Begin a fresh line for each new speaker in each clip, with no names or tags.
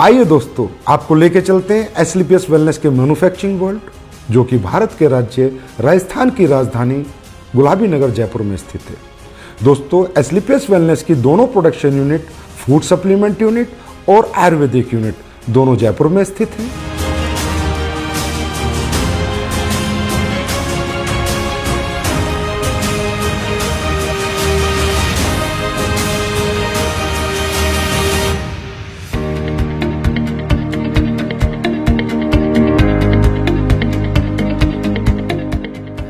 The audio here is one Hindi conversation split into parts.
आइए दोस्तों, आपको लेके चलते हैं एसलीपीएस वेलनेस के मैन्युफैक्चरिंग वर्ल्ड, जो कि भारत के राज्य राजस्थान की राजधानी गुलाबी नगर जयपुर में स्थित है। दोस्तों, एसलीपीएस वेलनेस की दोनों production unit, food supplement unit और आयुर्वेदिक यूनिट दोनों जयपुर में स्थित हैं।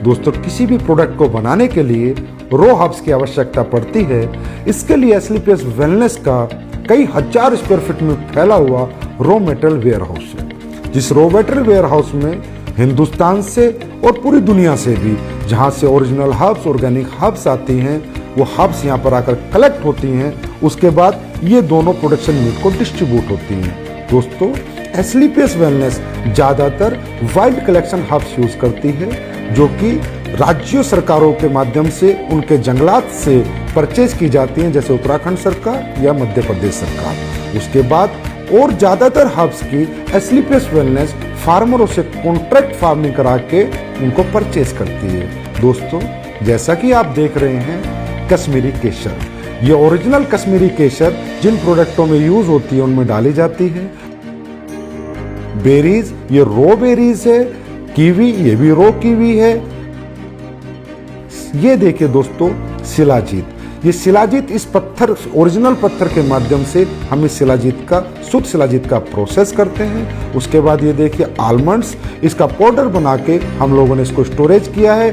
दोस्तों, किसी भी प्रोडक्ट को बनाने के लिए रॉ हर्ब्स की आवश्यकता पड़ती है। इसके लिए एसलीपीएस वेलनेस का कई हजार स्क्वायर फीट में फैला हुआ रॉ मेटेरियल वेयर हाउस है, जिस रॉ मेटेरियल वेयर हाउस में हिंदुस्तान से और पूरी दुनिया से भी जहां से ओरिजिनल हर्ब्स, ऑर्गेनिक हर्ब्स आती हैं, वो हर्ब्स यहाँ पर आकर कलेक्ट होती हैं। उसके बाद ये दोनों प्रोडक्शन यूनिट को डिस्ट्रीब्यूट होती हैं। दोस्तों, एसलीपीएस वेलनेस ज़्यादातर वाइल्ड कलेक्शन हर्ब्स यूज करती है, जो कि राज्य सरकारों के माध्यम से उनके जंगलात से परचेज की जाती हैं, जैसे उत्तराखंड सरकार या मध्य प्रदेश सरकार। उसके बाद और ज़्यादातर हर्ब्स की एसलीपीएस वेलनेस फार्मरों से कॉन्ट्रैक्ट फार्मिंग करा के उनको परचेज करती है। दोस्तों, जैसा कि आप देख रहे हैं, कश्मीरी केसर, ये ओरिजिनल कश्मीरी केसर जिन प्रोडक्टों में यूज होती है उनमें डाली जाती है। बेरीज, ये रॉ बेरीज है। कीवी, ये भी रॉ कीवी है। ये देखिए दोस्तों, शिलाजीत, ये शिलाजीत इस पत्थर, ओरिजिनल पत्थर के माध्यम से हम इस शिलाजीत का, शुद्ध शिलाजीत का प्रोसेस करते हैं। उसके बाद ये देखिए आलमंड्स, इसका पाउडर बना के हम लोगों ने इसको स्टोरेज किया है,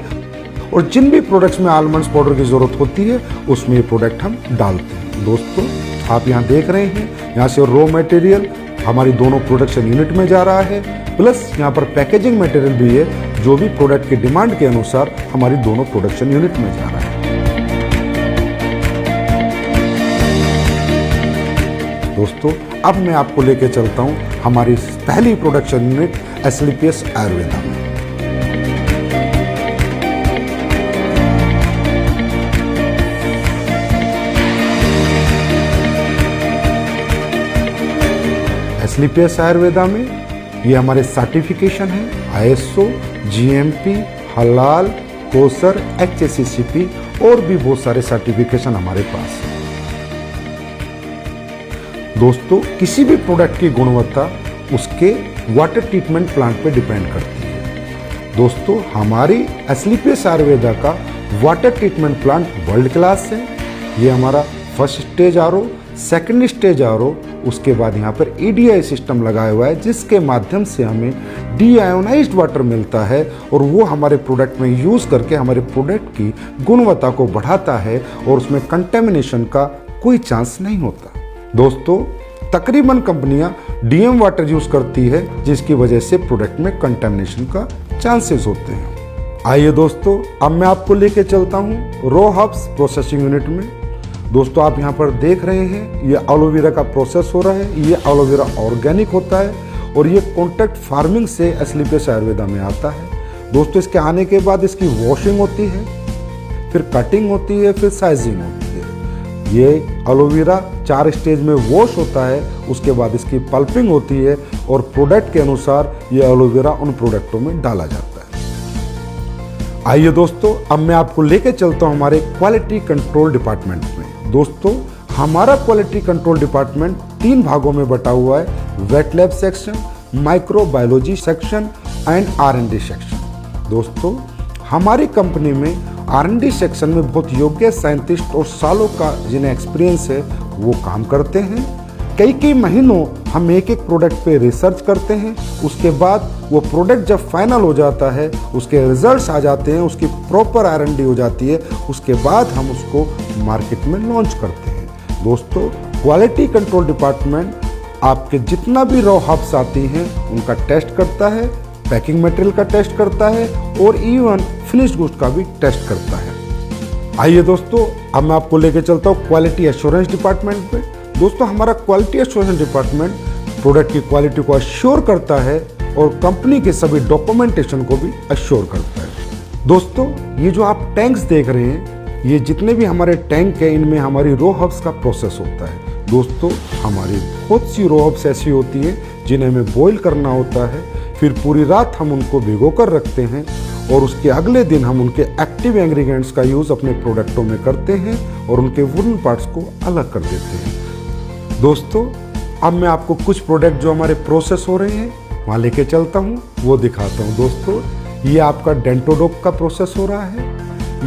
और जिन भी प्रोडक्ट्स में आलमंड्स पाउडर की जरूरत होती है उसमें ये प्रोडक्ट हम डालते हैं। दोस्तों, आप यहाँ देख रहे हैं, यहाँ से रॉ मटेरियल हमारी दोनों प्रोडक्शन यूनिट में जा रहा है, प्लस यहाँ पर पैकेजिंग मटेरियल भी है, जो भी प्रोडक्ट के डिमांड के अनुसार हमारी दोनों प्रोडक्शन यूनिट में जा रहा है। दोस्तों, अब मैं आपको लेके चलता हूँ हमारी पहली प्रोडक्शन यूनिट एसलीपीएस आयुर्वेदा में। एसलीपीएस आयुर्वेदा में ये हमारे सर्टिफिकेशन है आईएसओ, जीएमपी, हलाल, कोसर, एचएसीसीपी और भी बहुत सारे सर्टिफिकेशन हमारे पास है। दोस्तों, किसी भी प्रोडक्ट की गुणवत्ता उसके वाटर ट्रीटमेंट प्लांट पे डिपेंड करती है। दोस्तों, हमारी एसलीपीएस आयुर्वेदा का water treatment plant world class है। ये हमारा first stage RO, second stage RO, उसके बाद यहाँ पर ईडीआई सिस्टम लगाया हुआ है, जिसके माध्यम से हमें डीआयोनाइज्ड वाटर मिलता है, और वो हमारे प्रोडक्ट में यूज करके हमारे प्रोडक्ट की गुणवत्ता को बढ़ाता है, और उसमें कंटेमिनेशन का कोई चांस नहीं होता। दोस्तों, तकरीबन कंपनियां डीएम वाटर यूज करती है, जिसकी वजह से प्रोडक्ट में कंटेमिनेशन का चांसेस होते हैं। आइए दोस्तों, अब मैं आपको लेके चलता हूँ रॉ हर्ब्स प्रोसेसिंग यूनिट में। दोस्तों, आप यहाँ पर देख रहे हैं, ये एलोवेरा का प्रोसेस हो रहा है। ये एलोवेरा ऑर्गेनिक होता है, और ये कॉन्ट्रैक्ट फार्मिंग से एसलीपीएस आयुर्वेदा में आता है। दोस्तों, इसके आने के बाद इसकी वॉशिंग होती है, फिर कटिंग होती है, फिर साइजिंग होती है। ये एलोवेरा 4 स्टेज में वॉश होता है, उसके बाद इसकी पल्पिंग होती है, और प्रोडक्ट के अनुसार ये एलोवेरा उन प्रोडक्टों में डाला जाता है। आइए दोस्तों, अब मैं आपको लेके चलता हूँ हमारे क्वालिटी कंट्रोल डिपार्टमेंट में। दोस्तों, हमारा क्वालिटी कंट्रोल डिपार्टमेंट 3 भागों में बटा हुआ है: wet lab section, microbiology section and R and D section. दोस्तों, हमारी कंपनी में आर&डी सेक्शन में बहुत योग्य साइंटिस्ट और सालों का जिन्हें एक्सपीरियंस है वो काम करते हैं। कई महीनों हम एक प्रोडक्ट पे रिसर्च करते हैं। उसके बाद वो प्रोडक्ट जब फाइनल हो जाता है, उसके रिजल्ट्स आ जाते हैं, उसकी प्रॉपर आर&डी हो जाती है, उसके बाद हम उसको मार्केट में लॉन्च करते हैं। दोस्तों, क्वालिटी कंट्रोल डिपार्टमेंट आपके जितना भी रॉ हर्ब्स आती हैं उनका टेस्ट करता है, पैकिंग मटेरियल का टेस्ट करता है, और इवन फिनिश्ड गुड्स का भी टेस्ट करता है। आइए दोस्तों, अब मैं आपको लेके चलता हूँ क्वालिटी एश्योरेंस डिपार्टमेंट पे। दोस्तों, हमारा क्वालिटी एश्योरेंस डिपार्टमेंट प्रोडक्ट की क्वालिटी को अश्योर करता है, और कंपनी के सभी डॉक्यूमेंटेशन को भी अश्योर करता है। दोस्तों, ये जो आप टैंक्स देख रहे हैं, ये जितने भी हमारे टैंक हैं, इनमें हमारी रॉ हर्ब्स का प्रोसेस होता है। दोस्तों हमारी बहुत सी रॉ हर्ब्स ऐसी होती हैं जिन्हें हमें बॉईल करना होता है, फिर पूरी रात हम उनको भिगो कर रखते हैं और उसके अगले दिन हम उनके एक्टिव इंग्रेडिएंट्स का यूज़ अपने प्रोडक्टों में करते हैं और उनके वुडन पार्ट्स को अलग कर देते हैं। दोस्तों अब मैं आपको कुछ प्रोडक्ट जो हमारे प्रोसेस हो रहे हैं वहाँ लेके चलता हूँ, वो दिखाता हूँ। दोस्तों ये आपका डेंटोडोक का प्रोसेस हो रहा है,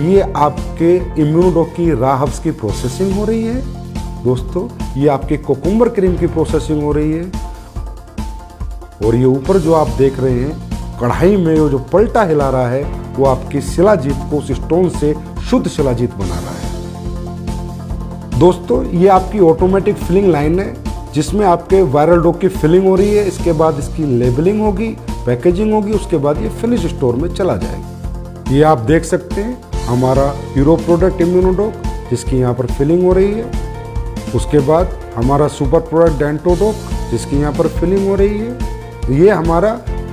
ये आपके इम्यूनोडोक की रॉ हर्ब्स की प्रोसेसिंग हो रही है। दोस्तों ये आपके कोकुम्बर क्रीम की प्रोसेसिंग हो रही है और ये ऊपर जो आप देख रहे हैं कढ़ाई में जो पलटा हिला रहा है वो आपकी शिलाजीत को उस स्टोन से शुद्ध शिलाजीत बना रहा है। दोस्तों ये आपकी ऑटोमेटिक फिलिंग लाइन है जिसमें आपके वायरल डोक की फिलिंग हो रही है। इसके बाद इसकी लेबलिंग होगी, पैकेजिंग होगी, उसके बाद ये फिनिश स्टोर में चला जाएगा। ये आप देख सकते हैं हमारा हीरो प्रोडक्ट इम्यूनोडोक जिसकी यहाँ पर फिलिंग हो रही है। उसके बाद हमारा सुपर प्रोडक्ट डेंटोडोक जिसकी यहाँ पर फिलिंग हो रही है। ये हमारा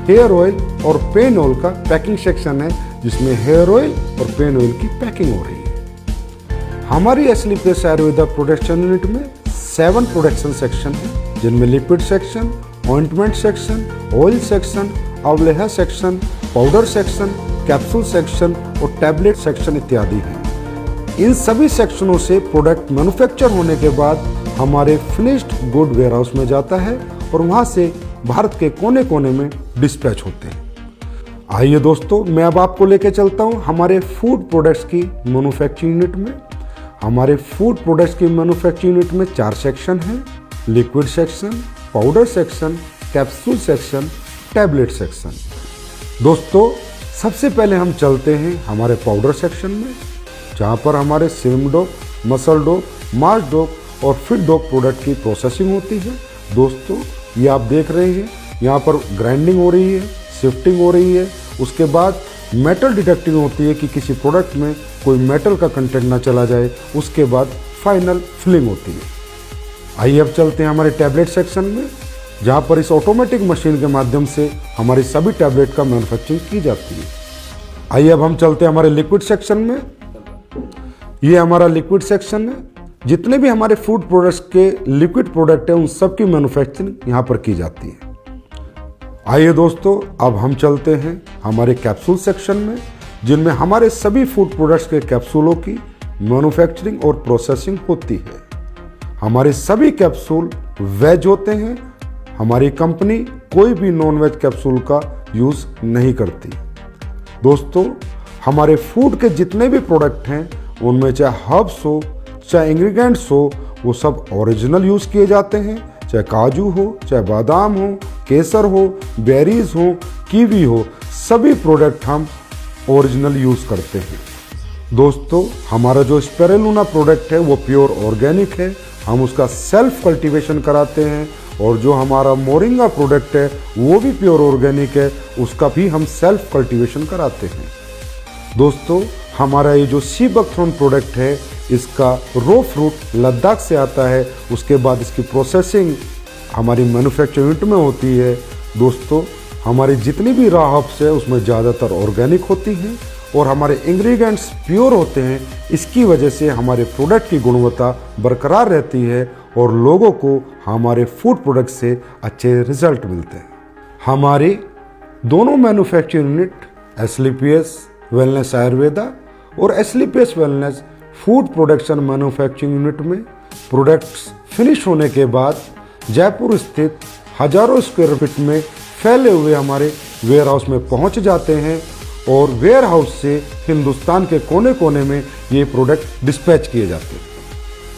हेयर ऑयल और पेन ऑयल का पैकिंग सेक्शन है जिसमें हेयर ऑयल और पेन ऑयल की पैकिंग हो रही है। हमारी एस्लीपियस आयुर्वेदा प्रोडक्शन यूनिट में 7 प्रोडक्शन सेक्शन है जिनमें liquid section, ointment section, oil section, अवलेहा section, powder section, capsule section और टैबलेट सेक्शन इत्यादि हैं। इन सभी सेक्शनों से प्रोडक्ट मैन्युफैक्चर होने के बाद हमारे फिनिश्ड गुड वेयर हाउस में जाता है और वहां से भारत के कोने कोने में डिस्पैच होते हैं। आइए दोस्तों मैं अब आपको लेके चलता हूं हमारे फूड प्रोडक्ट्स की मैन्युफैक्चरिंग यूनिट में। हमारे फूड प्रोडक्ट्स की मैन्युफैक्चरिंग यूनिट में 4 सेक्शन हैं, liquid section, powder section, capsule section, tablet section. दोस्तों सबसे पहले हम चलते हैं हमारे पाउडर सेक्शन में जहाँ पर हमारे सिम डोक, मसल डोक, मास डोक और फिट डोक प्रोडक्ट की प्रोसेसिंग होती है। दोस्तों ये आप देख रहे हैं यहाँ पर ग्राइंडिंग हो रही है, शिफ्टिंग हो रही है, उसके बाद मेटल डिटेक्टिंग होती है कि किसी प्रोडक्ट में कोई मेटल का कंटेंट ना चला जाए, उसके बाद फाइनल फिलिंग होती है। आइए अब चलते हैं हमारे टैबलेट सेक्शन में जहाँ पर इस ऑटोमेटिक मशीन के माध्यम से हमारी सभी टैबलेट का मैन्युफैक्चरिंग की जाती है। आइए अब हम चलते हैं हमारे लिक्विड सेक्शन में। ये हमारा लिक्विड सेक्शन है, जितने भी हमारे फूड प्रोडक्ट्स के लिक्विड प्रोडक्ट हैं उन सब की मैन्युफैक्चरिंग यहाँ पर की जाती है। आइए दोस्तों अब हम चलते हैं हमारे कैप्सूल सेक्शन में जिनमें हमारे सभी फूड प्रोडक्ट्स के कैप्सूलों की मैन्युफैक्चरिंग और प्रोसेसिंग होती है। हमारे सभी कैप्सूल वेज होते हैं। हमारी कंपनी कोई भी नॉन वेज कैप्सूल का यूज़ नहीं करती। दोस्तों हमारे फूड के जितने भी प्रोडक्ट हैं उनमें चाहे हर्ब्स हो, चाहे इंग्रेडिएंट्स हो, वो सब ओरिजिनल यूज़ किए जाते हैं। चाहे काजू हो, चाहे बादाम हो, केसर हो, बेरीज हो, कीवी हो, सभी प्रोडक्ट हम ओरिजिनल यूज़ करते हैं। दोस्तों हमारा जो स्पिरुलिना प्रोडक्ट है वो प्योर ऑर्गेनिक है, हम उसका सेल्फ कल्टीवेशन कराते हैं। और जो हमारा मोरिंगा प्रोडक्ट है वो भी प्योर ऑर्गेनिक है, उसका भी हम सेल्फ कल्टीवेशन कराते हैं। दोस्तों हमारा ये जो सी बकथ्रोन प्रोडक्ट है इसका रो फ्रूट लद्दाख से आता है, उसके बाद इसकी प्रोसेसिंग हमारी मैन्युफैक्चरिंग यूनिट में होती है। दोस्तों हमारी जितनी भी रॉ हर्ब्स है उसमें ज़्यादातर ऑर्गेनिक होती हैं और हमारे इंग्रेडिएंट्स प्योर होते हैं। इसकी वजह से हमारे प्रोडक्ट की गुणवत्ता बरकरार रहती है और लोगों को हमारे फूड प्रोडक्ट से अच्छे रिजल्ट मिलते हैं। हमारी दोनों manufacturing unit Asclepius wellness Ayurveda और Asclepius wellness food production manufacturing unit में प्रोडक्ट्स फिनिश होने के बाद जयपुर स्थित हजारों स्क्वायर फीट में फैले हुए हमारे वेयर हाउस में पहुंच जाते हैं और वेयर हाउस से हिंदुस्तान के कोने कोने में ये प्रोडक्ट डिस्पैच किए जाते हैं।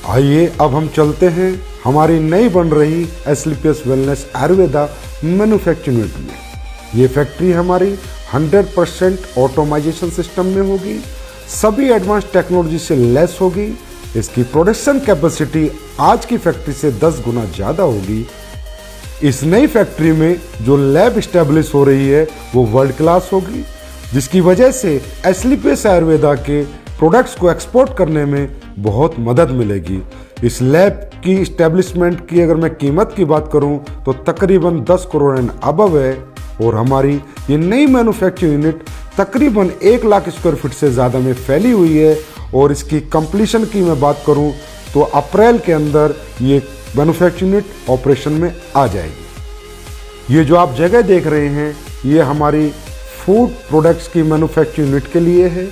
आइए अब हम चलते हैं हमारी नई बन रही एस्लीपियस वेलनेस आयुर्वेदा मैन्युफैक्चरिंग यूनिट में। ये फैक्ट्री हमारी 100% ऑटोमाइजेशन सिस्टम में होगी, सभी एडवांस टेक्नोलॉजी से लेस होगी। इसकी प्रोडक्शन कैपेसिटी आज की फैक्ट्री से 10 गुना ज़्यादा होगी। इस नई फैक्ट्री में जो लैब इस्टेब्लिश हो रही है वो वर्ल्ड क्लास होगी, जिसकी वजह से एस्लीपियस आयुर्वेदा के प्रोडक्ट्स को एक्सपोर्ट करने में बहुत मदद मिलेगी। इस लैब की इस्टेब्लिशमेंट की अगर मैं कीमत की बात करूं तो तकरीबन 10 करोड़ एंड अबव है और हमारी ये नई मैन्युफैक्चरिंग यूनिट तकरीबन 1 लाख स्क्वायर फीट से ज़्यादा में फैली हुई है और इसकी कंप्लीशन की मैं बात करूं तो अप्रैल के अंदर ये मैन्युफैक्चरिंग यूनिट ऑपरेशन में आ जाएगी। ये जो आप जगह देख रहे हैं ये हमारी फूड प्रोडक्ट्स की मैन्युफैक्चरिंग यूनिट के लिए है।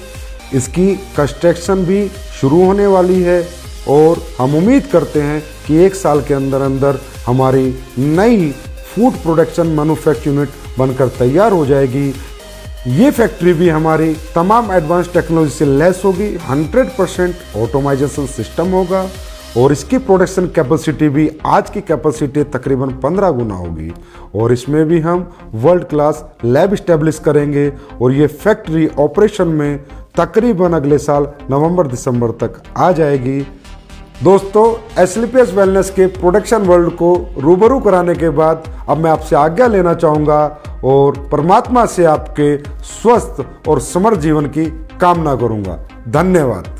इसकी कंस्ट्रक्शन भी शुरू होने वाली है और हम उम्मीद करते हैं कि 1 साल के अंदर अंदर हमारी नई फूड प्रोडक्शन मैन्युफैक्चरिंग यूनिट बनकर तैयार हो जाएगी। ये फैक्ट्री भी हमारी तमाम एडवांस टेक्नोलॉजी से लैस होगी, 100% ऑटोमाइजेशन सिस्टम होगा और इसकी प्रोडक्शन कैपेसिटी भी आज की कैपेसिटी तकरीबन 15 गुना होगी। और इसमें भी हम वर्ल्ड क्लास लैब इस्टेब्लिश करेंगे और ये फैक्ट्री ऑपरेशन में तकरीबन अगले साल नवंबर-दिसंबर तक आ जाएगी। दोस्तों, एस्क्लेपियस वेलनेस के प्रोडक्शन वर्ल्ड को रूबरू कराने के बाद अब मैं आपसे आज्ञा लेना चाहूँगा और परमात्मा से आपके स्वस्थ और समृद्ध जीवन की कामना करूँगा। धन्यवाद।